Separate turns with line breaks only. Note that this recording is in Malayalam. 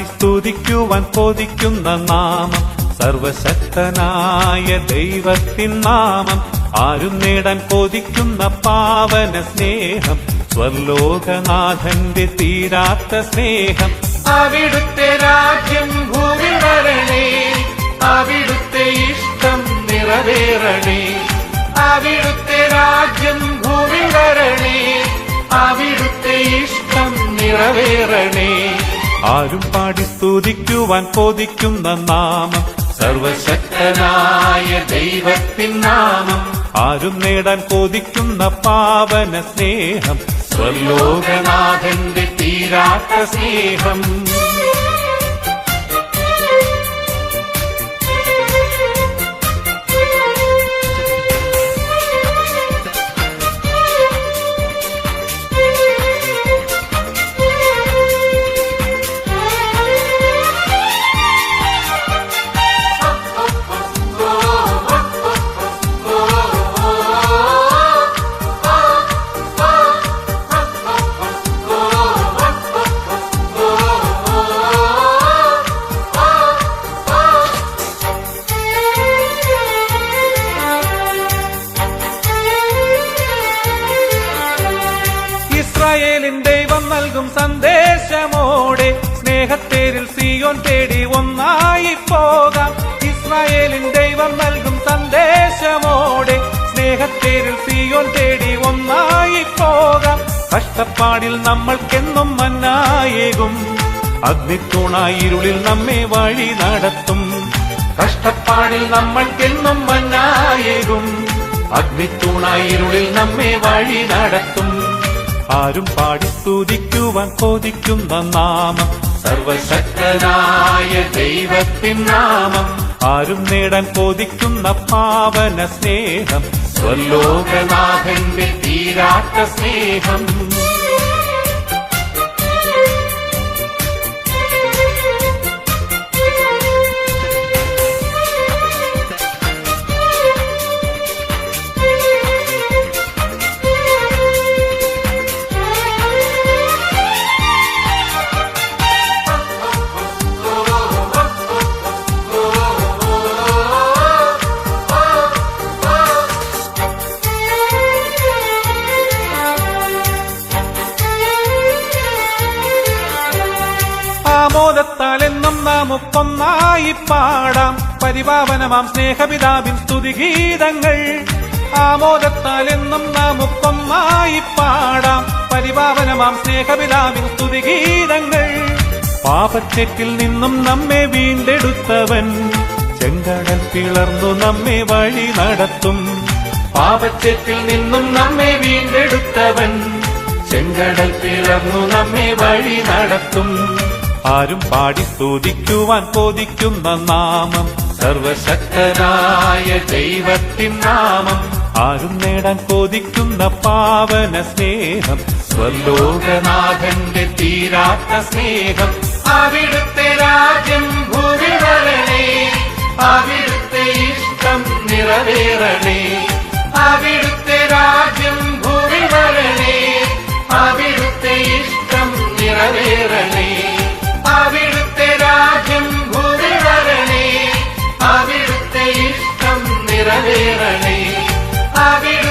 പാടി സ്തുതിക്കുവാൻ കൊതിക്കുന്ന നാമം സർവശക്തനായ ദൈവത്തിൻ നാമം. ആരും നേടാൻ കൊതിക്കുന്ന പാവന സ്നേഹം സ്വർലോകനാഥന്റെ തീരാത്ത സ്നേഹം.
അവിടുത്തെ രാജ്യം ഭൂമിൽ വരണേ, അവിടുത്തെ ഇഷ്ടം നിറവേറണേ. അവിടുത്തെ രാജ്യം ഭൂമിൽ വരണേ, അവിടുത്തെ ഇഷ്ടം നിറവേറണേ.
ആരും പാടി സ്തുതിക്കുവാൻ കൊതിക്കുന്ന നാമം സർവശക്തനായ ദൈവത്തിൻ നാമം. ആരും നേടാൻ കൊതിക്കുന്ന പാവന സ്നേഹം സ്വർലോകനാഥന്റെ തീരാത്ത സ്നേഹം. ഇസ്രായേലിൻ ദൈവം നൽകും സന്ദേശമോടെ സ്നേഹത്തേരിൽ സിയോൻ തേടി ഒന്നായി പോകാം. ഇസ്രായേലിൻ ദൈവം നൽകും സന്ദേശമോടെ സ്നേഹത്തേരിൽ സിയോൻ തേടി ഒന്നായി പോകാം. കഷ്ടപ്പാടിൽ നമ്മൾക്കെന്നും മന്നായേകും, അഗ്നിത്തൂണായി ഇരുളിൽ നമ്മെ വഴി നടത്തും. കഷ്ടപ്പാടിൽ നമ്മൾക്കെന്നും മന്നായേകും, അഗ്നിത്തൂണായി ഇരുളിൽ നമ്മെ വഴി നടത്തും. ആരും പാടി സ്തുതിക്കുവാൻ കൊതിക്കുന്ന നാമം സർവശക്തനായ ദൈവത്തിൻ നാമം. ആരും നേടാൻ കൊതിക്കുന്ന പാവന സ്നേഹം സ്വർലോകനാഥന്റെ തീരാത്ത സ്നേഹം. ആമോദത്താൽ എന്നും നമുക്കൊന്നായി പാടാം പരിപാവനമാം സ്നേഹപിതാവിൻ സ്തുതിഗീതങ്ങൾ. ആമോദത്താൽ എന്നും നമുക്കൊന്നായി പാടാം പരിപാവനമാം സ്നേഹപിതാവിൻ സ്തുതിഗീതങ്ങൾ. പാപച്ചെറ്റിൽ നിന്നും നമ്മെ വീണ്ടെടുത്തവൻ ചെങ്കടൽ പിളർന്നു നമ്മെ വഴി നടത്തും. പാപച്ചെറ്റിൽ നിന്നും നമ്മെ വീണ്ടെടുത്തവൻ ചെങ്കടൽ പിളർന്നു നമ്മെ വഴി നടത്തും. ആരും പാടി സ്തുതിക്കുവാൻ കൊതിക്കുന്ന നാമം സർവശക്തനായ ദൈവത്തിൻ നാമം. ആരും നേടാൻ കൊതിക്കുന്ന പാവന സ്നേഹം സ്വർലോകനാഥന്റെ തീരാത്ത സ്നേഹം.
അവിടുത്തെ രാജ്യം ഭൂമിൽ വരണേ, അവിടുത്തെ ഇഷ്ടം നിറവേറണേ. അവിടുത്തെ രാജ്യം ഭൂമിൽ വരണേ, അവിടുത്തെ ഇഷ്ടം നിറവേറണേ. അവിടുത്തെ രാജ്യം ഭൂമിൽ വരണേ, അവിടുത്തെ ഇഷ്ടം നിറവേറണേ. അവിടുത്തെ